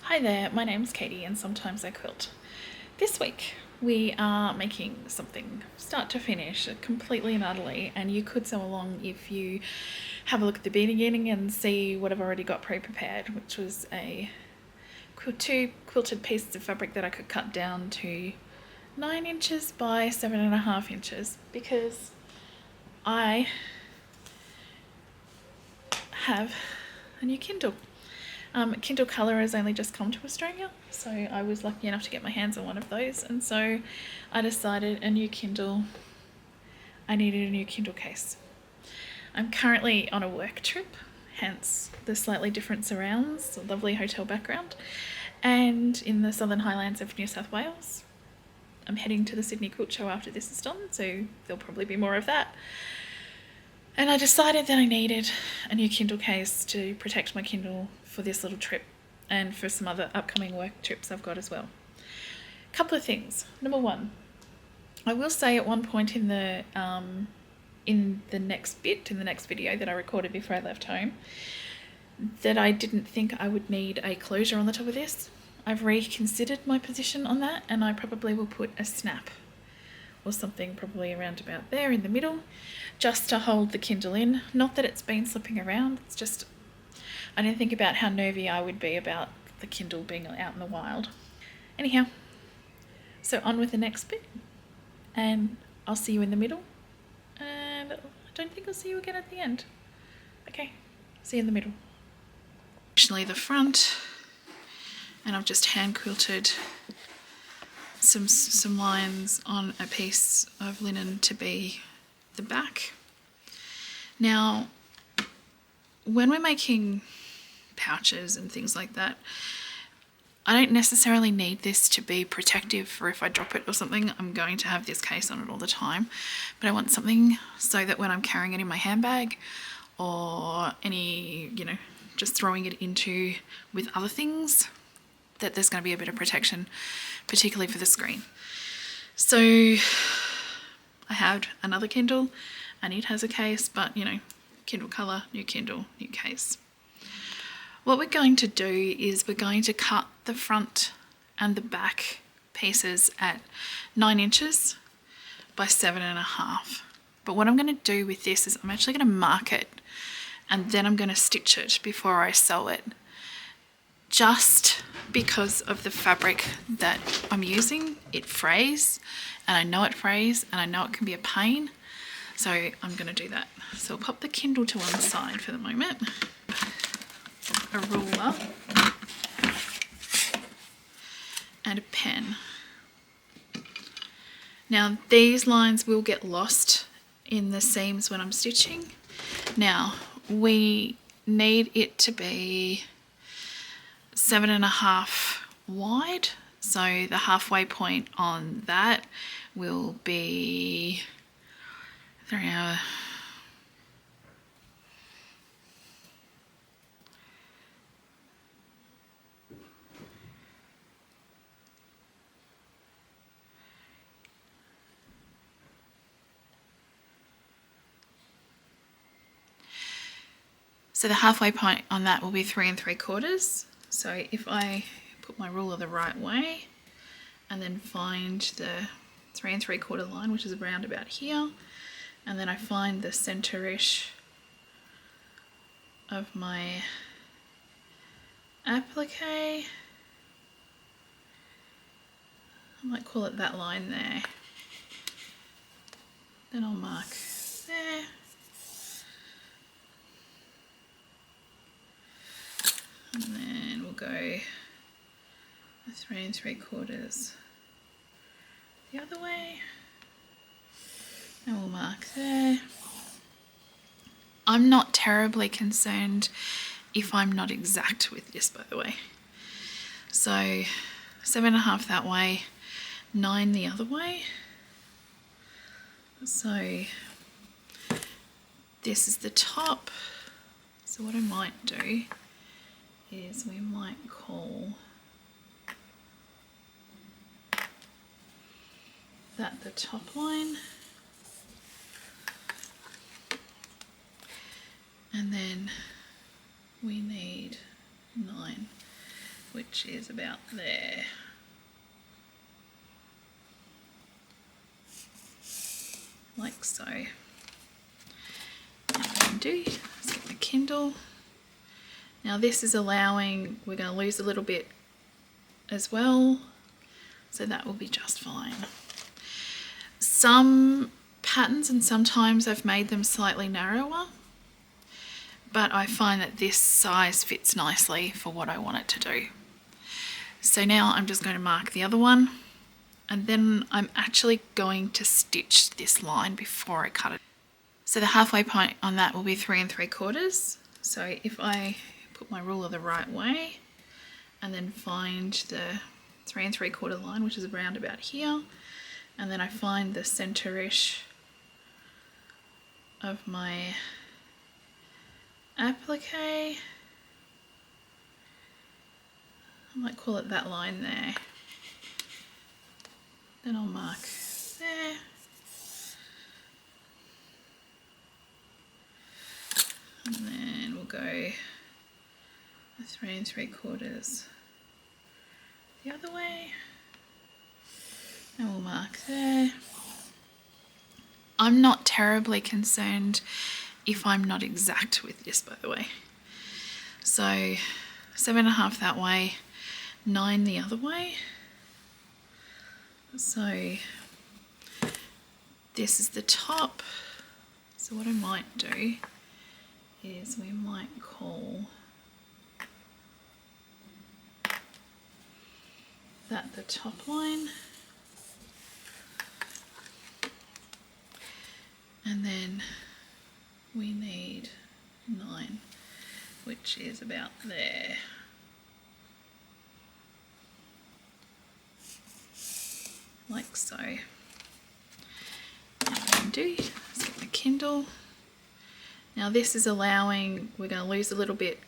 Hi there, my name's Katie and sometimes I quilt. This week we are making something start to finish completely and utterly, and you could sew along if you have a look at the beginning and see what I've already got pre-prepared, which was two quilted pieces of fabric that I could cut down to 9 inches by 7.5 inches because I have a new Kindle. Kindle Colour has only just come to Australia, so I was lucky enough to get my hands on one of those, and so I decided I needed a new Kindle case. I'm currently on a work trip, hence the slightly different surrounds, a lovely hotel background, and in the Southern Highlands of New South Wales. I'm heading to the Sydney Quilt Show after this is done, so there'll probably be more of that. And I decided that I needed a new Kindle case to protect my Kindle for this little trip and for some other upcoming work trips I've got as well. A couple of things. Number one, I will say at one point in the next video that I recorded before I left home, that I didn't think I would need a closure on the top of this. I've reconsidered my position on that, and I probably will put a snap or something probably around about there in the middle, just to hold the Kindle in. Not that it's been slipping around, it's just I didn't think about how nervy I would be about the Kindle being out in the wild. Anyhow, so on with the next bit, and I'll see you in the middle, and I don't think I'll see you again at the end. Okay, see you in the middle. Originally the front, and I've just hand quilted some lines on a piece of linen to be the back. Now, when we're making pouches and things like that, I don't necessarily need this to be protective for if I drop it or something. I'm going to have this case on it all the time, but I want something so that when I'm carrying it in my handbag or just throwing it into with other things, that there's going to be a bit of protection, particularly for the screen. So I had another Kindle and it has a case, but Kindle Colour, new Kindle, new case. What we're going to do is we're going to cut the front and the back pieces at 9 inches by 7.5. But what I'm going to do with this is I'm actually going to mark it and then I'm going to stitch it before I sew it, just because of the fabric that I'm using. It frays, and I know it frays, and I know it can be a pain, so I'm going to do that. So I'll pop the Kindle to one side for the moment. A ruler and a pen. Now these lines will get lost in the seams when I'm stitching. Now we need it to be 7.5 wide, so the halfway point on that will be so the halfway point on that will be 3 3/4. So if I put my ruler the right way and then find the 3 3/4 line, which is around about here, and then I find the centre-ish of my applique, I might call it that line there, then I'll mark there. And then we'll go 3 3/4 the other way, and we'll mark there. I'm not terribly concerned if I'm not exact with this, by the way. So 7.5 that way, 9 the other way. So this is the top. So what I might do is we might call that the top line, and then we need 9 which is about there. Like so. Now what I'm going to do is get the Kindle. Now this is allowing, we're going to lose a little bit as well, so that will be just fine. Some patterns, and sometimes I've made them slightly narrower, but I find that this size fits nicely for what I want it to do. So now I'm just going to mark the other one, and then I'm actually going to stitch this line before I cut it. So the halfway point on that will be 3 3/4. So if I put my ruler the right way and then find the 3 3/4 line, which is around about here, and then I find the center-ish of my applique, I might call it that line there. Then I'll mark there. And then we'll go 3 3/4 the other way. And we'll mark there. I'm not terribly concerned if I'm not exact with this, by the way. So 7.5 that way, 9 the other way. So this is the top. So what I might do is we might call that the top line. And then we need 9, which is about there. Like so. Now what I'm going to do is get the Kindle. Now this is allowing, we're going to lose a little bit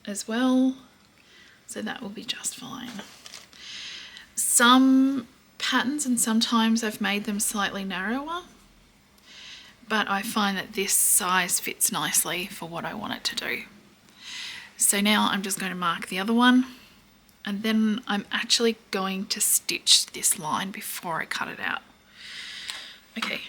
as well, so that will be just fine. Some patterns, and sometimes I've made them slightly narrower, but I find that this size fits nicely for what I want it to do. So now I'm just going to mark the other one, and then I'm actually going to stitch this line before I cut it out. Okay.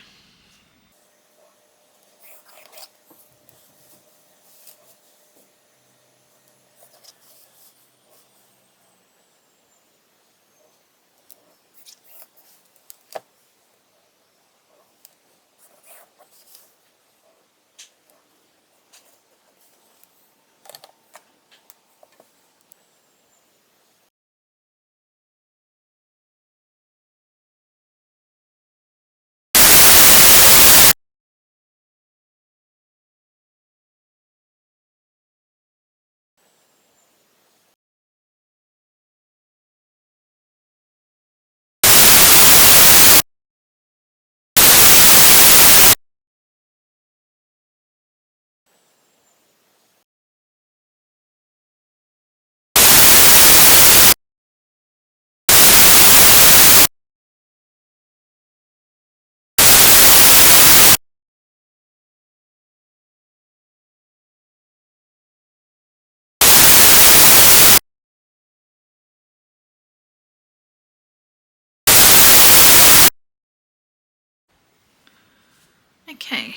Okay,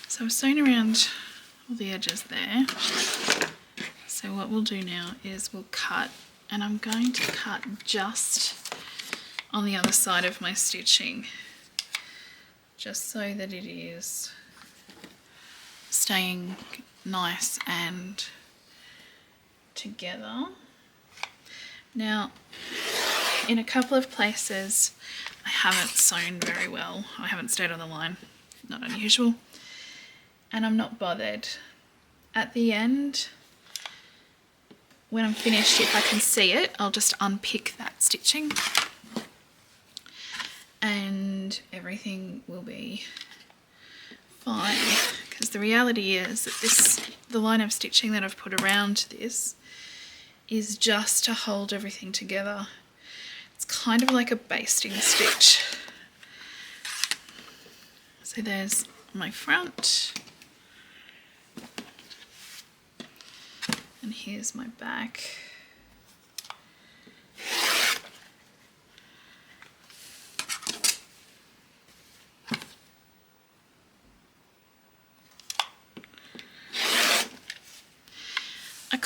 so I've sewn around all the edges there. So what we'll do now is we'll cut, and I'm going to cut just on the other side of my stitching, just so that it is staying nice and together. Now, in a couple of places I haven't sewn very well. I haven't stayed on the line, not unusual, and I'm not bothered. At the end, when I'm finished, if I can see it, I'll just unpick that stitching and everything will be fine, because the reality is that the line of stitching that I've put around this is just to hold everything together. It's kind of like a basting stitch. So there's my front, and here's my back.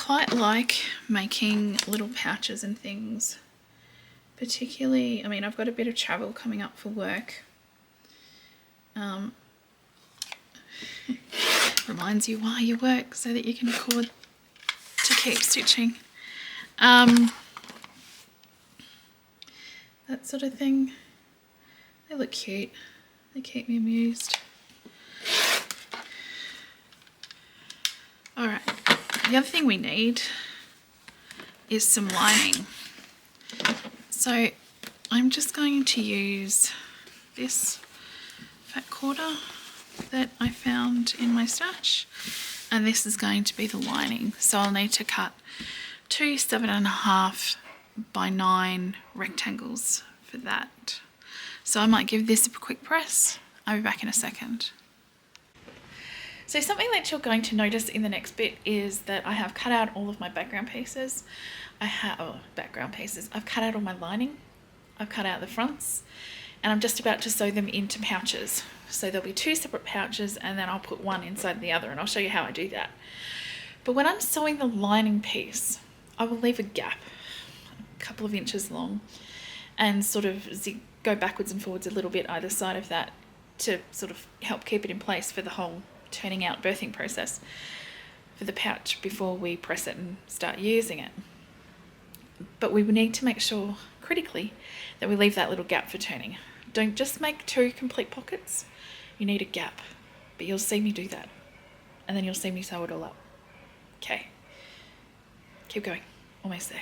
quite like making little pouches and things, particularly, I mean, I've got a bit of travel coming up for work. Reminds you why you work, so that you can afford to keep stitching. That sort of thing. They look cute. They keep me amused. Alright, the other thing we need is some lining. So I'm just going to use this fat quarter that I found in my stash, and this is going to be the lining. So I'll need to cut two 7.5 by 9 rectangles for that. So I might give this a quick press. I'll be back in a second. So something that you're going to notice in the next bit is that I have cut out all of my background pieces. I've cut out all my lining. I've cut out the fronts, and I'm just about to sew them into pouches. So there'll be 2 separate pouches, and then I'll put one inside the other, and I'll show you how I do that. But when I'm sewing the lining piece, I will leave a gap, a couple of inches long, and sort of go backwards and forwards a little bit either side of that to sort of help keep it in place for the whole turning out birthing process for the pouch before we press it and start using it. But we need to make sure, critically, that we leave that little gap for turning. Don't just make 2 complete pockets. You need a gap, but you'll see me do that, and then you'll see me sew it all up. Okay, keep going, almost there.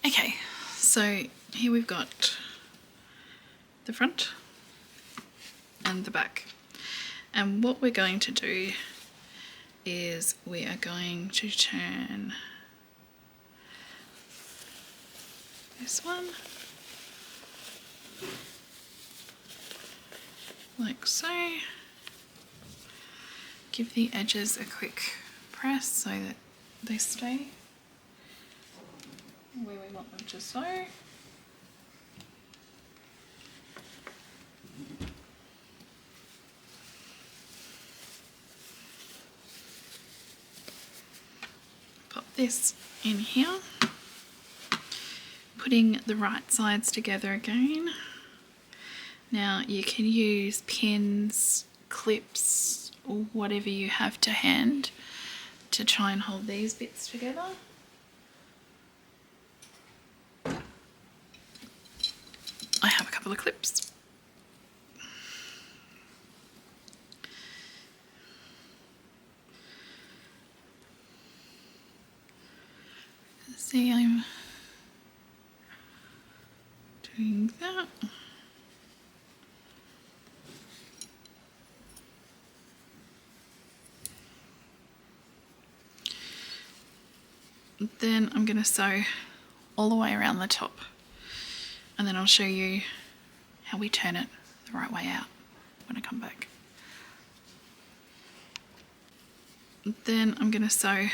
Okay, so here we've got the front and the back, and what we're going to do is we are going to turn this one like so, give the edges a quick press so that they stay where we want them to sew. Pop this in here, putting the right sides together again. Now you can use pins, clips, or whatever you have to hand to try and hold these bits together. for the clips. See, I'm doing that. Then I'm going to sew all the way around the top, and then I'll show you how we turn it the right way out when I come back. Then I'm going to sew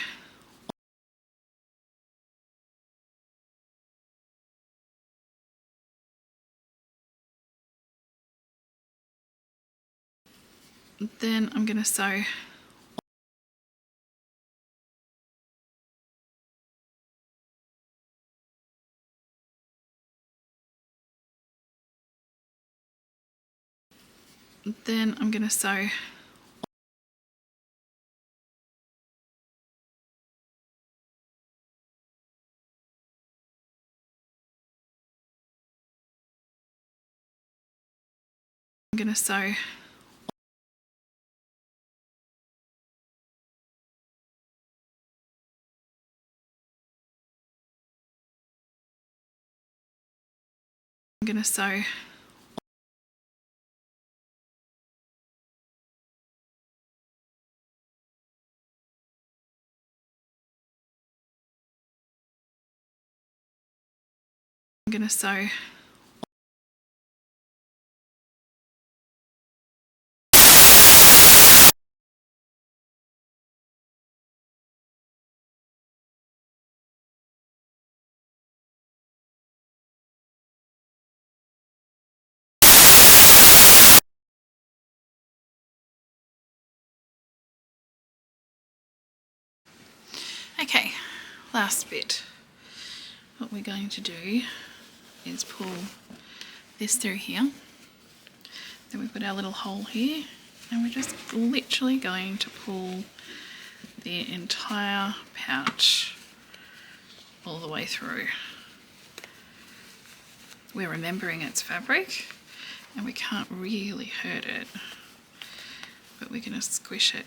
then I'm going to sew then I'm going to sew I'm going to sew I'm going to sew I'm going to sew Okay, last bit. What we're going to do is pull this through here. Then we've got our little hole here, and we're just literally going to pull the entire pouch all the way through. We're remembering its fabric, and we can't really hurt it, but we're going to squish it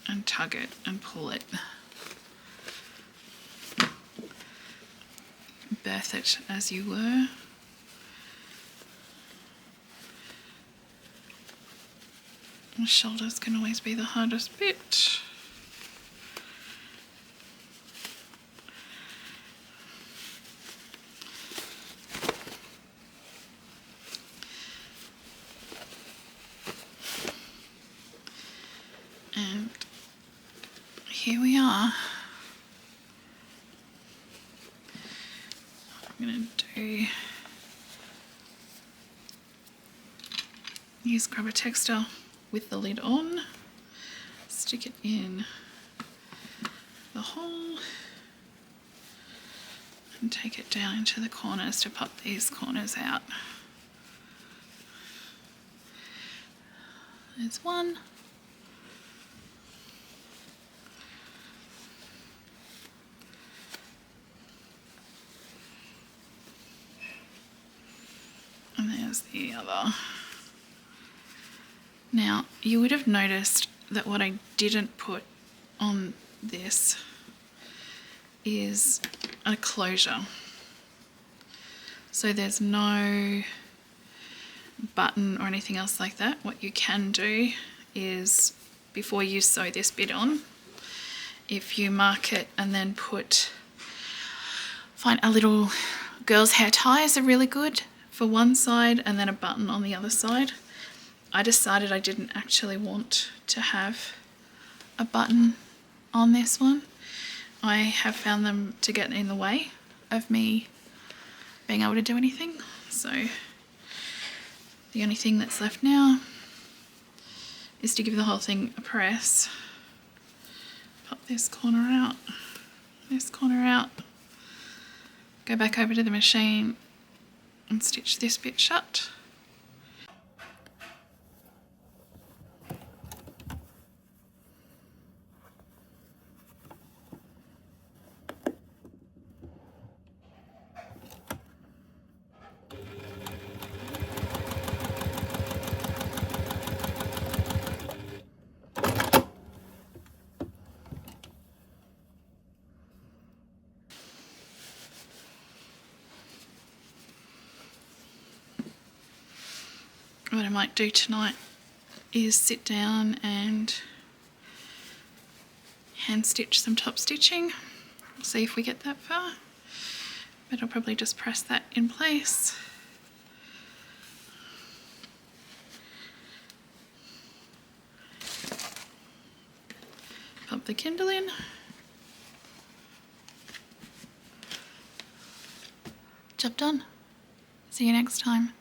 and tug it and pull it. Birth it as you were. The shoulders can always be the hardest bit. And here we are. I'm going to use Scrubber Texture with the lid on, stick it in the hole and take it down into the corners to pop these corners out. There's one. And there's the other. Now, you would have noticed that what I didn't put on this is a closure. So there's no button or anything else like that. What you can do is, before you sew this bit on, if you mark it and then find a little girl's hair ties are really good for one side and then a button on the other side. I decided I didn't actually want to have a button on this one. I have found them to get in the way of me being able to do anything. So the only thing that's left now is to give the whole thing a press. Pop this corner out, go back over to the machine and stitch this bit shut. what I might do tonight is sit down and hand stitch some top stitching. We'll see if we get that far, but I'll probably just press that in place. Pop the Kindle in. Job done. See you next time.